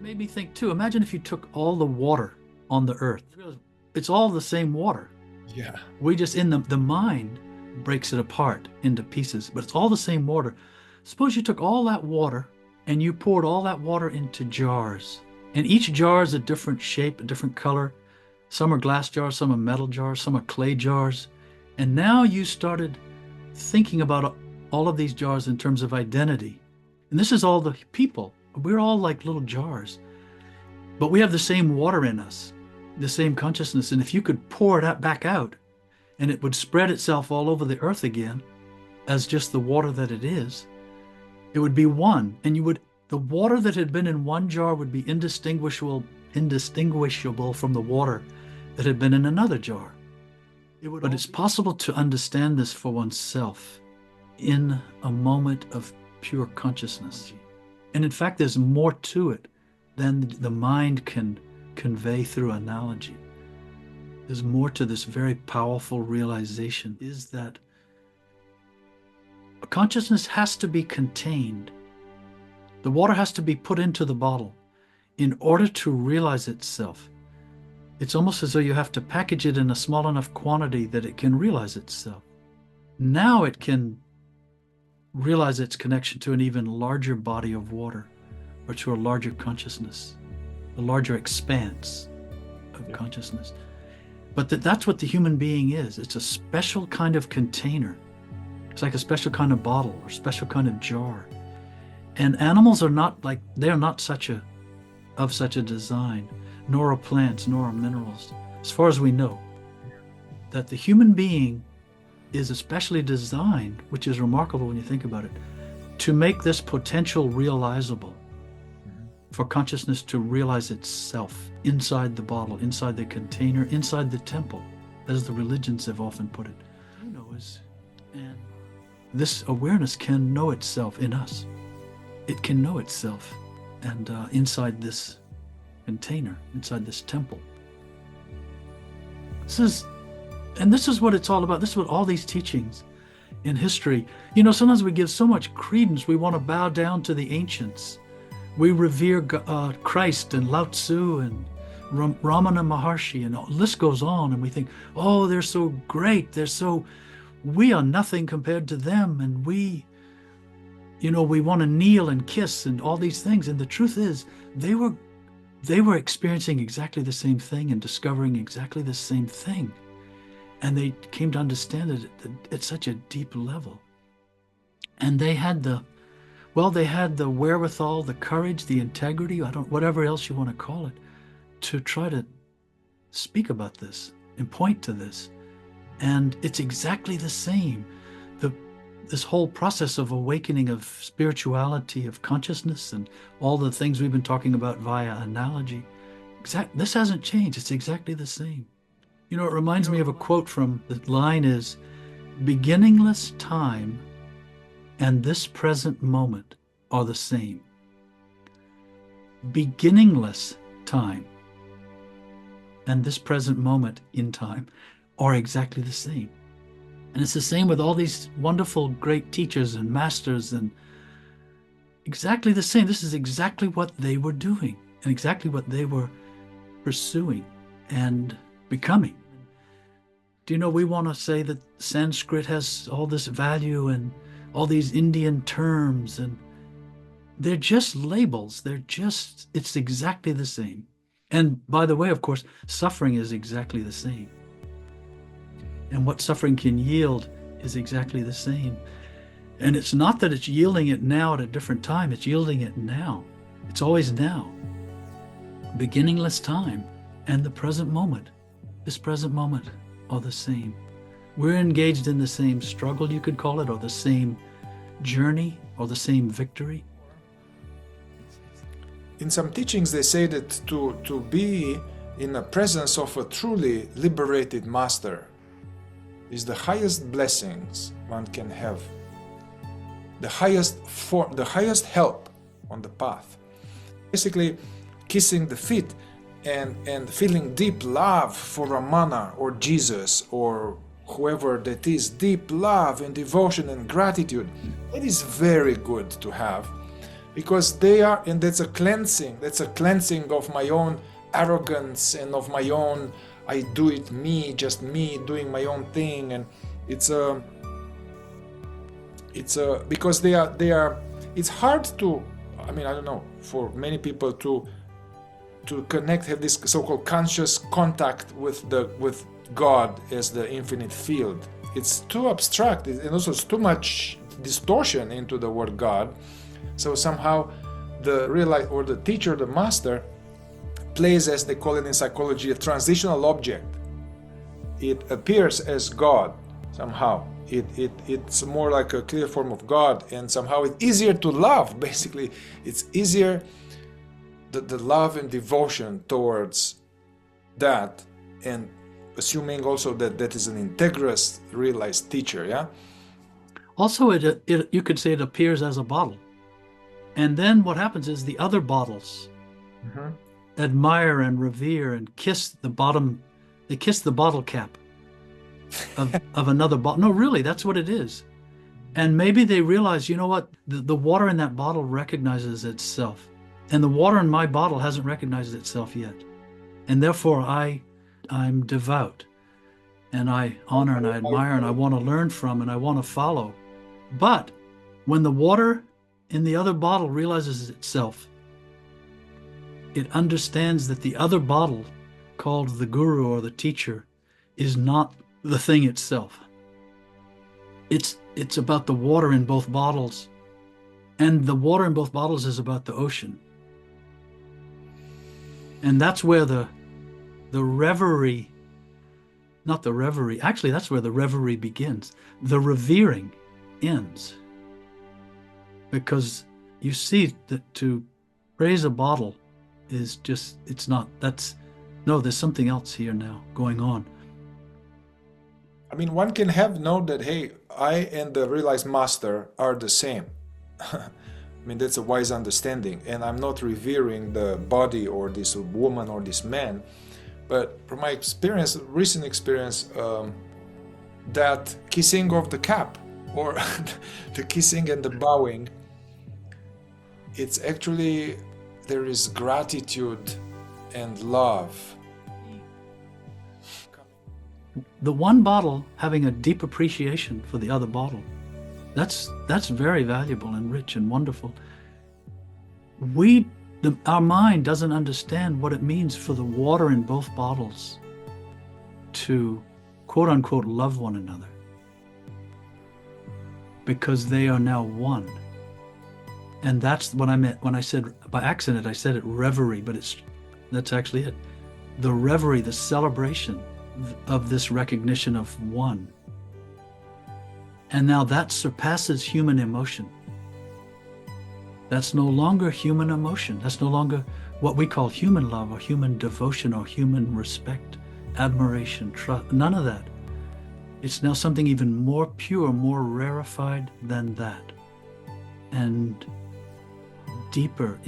Made me think too, imagine if you took all the water on the earth. It's all the same water. Yeah. We just, in the mind breaks it apart into pieces, but it's all the same water. Suppose you took all that water and you poured all that water into jars, and each jar is a different shape, a different color. Some are glass jars, some are metal jars, some are clay jars. And now you started thinking about all of these jars in terms of identity. And this is all the people. We're all like little jars, but we have the same water in us, the same consciousness. And if you could pour that back out and it would spread itself all over the earth again as just the water that it is, it would be one. And the water that had been in one jar would be indistinguishable from the water that had been in another jar. But it's possible to understand this for oneself in a moment of pure consciousness. And in fact, there's more to it than the mind can convey through analogy. There's more to this very powerful realization, is that consciousness has to be contained. The water has to be put into the bottle in order to realize itself. It's almost as though you have to package it in a small enough quantity that it can realize itself. Now it can realize its connection to an even larger body of water, or to a larger consciousness, a larger expanse of consciousness. But that's what the human being is. It's a special kind of container. It's like a special kind of bottle or special kind of jar. And animals are not like, they are not of such a design, nor are plants, nor are minerals, as far as we know. That the human being is especially designed, which is remarkable when you think about it, to make this potential realizable, for consciousness to realize itself inside the bottle, inside the container, inside the temple, as the religions have often put it. And this awareness can know itself in us. It can know itself, and inside this container, inside this temple. This is what it's all about. This is what all these teachings in history, sometimes we give so much credence, we want to bow down to the ancients. We revere Christ and Lao Tzu and Ramana Maharshi, and the list goes on, and we think, oh, they're so great, we are nothing compared to them, and we want to kneel and kiss and all these things. And the truth is, they were experiencing exactly the same thing and discovering exactly the same thing. And they came to understand it at such a deep level. And they had the wherewithal, the courage, the integrity, whatever else you want to call it, to try to speak about this and point to this. And it's exactly the same. This whole process of awakening of spirituality, of consciousness, and all the things we've been talking about via analogy, this hasn't changed. It's exactly the same. It reminds me of a quote from, the line is, "Beginningless time and this present moment are the same." Beginningless time and this present moment in time are exactly the same. And it's the same with all these wonderful, great teachers and masters, and exactly the same. This is exactly what they were doing and exactly what they were pursuing and becoming. We want to say that Sanskrit has all this value and all these Indian terms, and they're just labels. It's exactly the same. And by the way, of course, suffering is exactly the same. And what suffering can yield is exactly the same. And it's not that it's yielding it now at a different time, it's yielding it now. It's always now. Beginningless time and the present moment, this present moment, are the same. We're engaged in the same struggle, you could call it, or the same journey, or the same victory. In some teachings, they say that to be in the presence of a truly liberated master is the highest blessings one can have, the highest help on the path. Basically, kissing the feet and feeling deep love for Ramana or Jesus or whoever that is, deep love and devotion and gratitude. It is very good to have, because they are, and that's a cleansing of my own arrogance and of my own, I do it me, just me doing my own thing. And it's because they are it's hard to, I mean, I don't know, for many people to connect, have this so-called conscious contact with God as the infinite field. It's too abstract, and also it's too much distortion into the word God. So somehow the realize, or the teacher, the master, plays, as they call it in psychology, a transitional object. It appears as God somehow. It's more like a clear form of God, and somehow it's easier to love. Basically, it's easier, the love and devotion towards that, and assuming also that is an integrous, realized teacher. Yeah. Also, you could say it appears as a bottle. And then what happens is the other bottles admire and revere and kiss the bottom. They kiss the bottle cap of another bottle. No, really, that's what it is. And maybe they realize, you know what, the water in that bottle recognizes itself. And the water in my bottle hasn't recognized itself yet. And therefore I'm devout. And I honor and I admire and I want to learn from and I want to follow. But when the water in the other bottle realizes itself, it understands that the other bottle, called the guru or the teacher, is not the thing itself. It's about the water in both bottles, and the water in both bottles is about the ocean. And that's where the reverie, not the reverie, actually that's where the reverie begins. The revering ends. Because you see that to praise a bottle is just, it's not, no, there's something else here now going on. I mean, one can have known that, hey, I and the realized master are the same. I mean, that's a wise understanding, and I'm not revering the body or this woman or this man. But from my experience, recent experience, that kissing of the cap, or the kissing and the bowing, it's actually, there is gratitude and love. The one bottle having a deep appreciation for the other bottle, that's very valuable and rich and wonderful. Our mind doesn't understand what it means for the water in both bottles to quote unquote love one another, because they are now one. And that's what I meant when I said, by accident, I said it reverie, but that's actually it. The reverie, the celebration of this recognition of one. And now that surpasses human emotion. That's no longer human emotion. That's no longer what we call human love or human devotion or human respect, admiration, trust, none of that. It's now something even more pure, more rarefied than that. And deeper.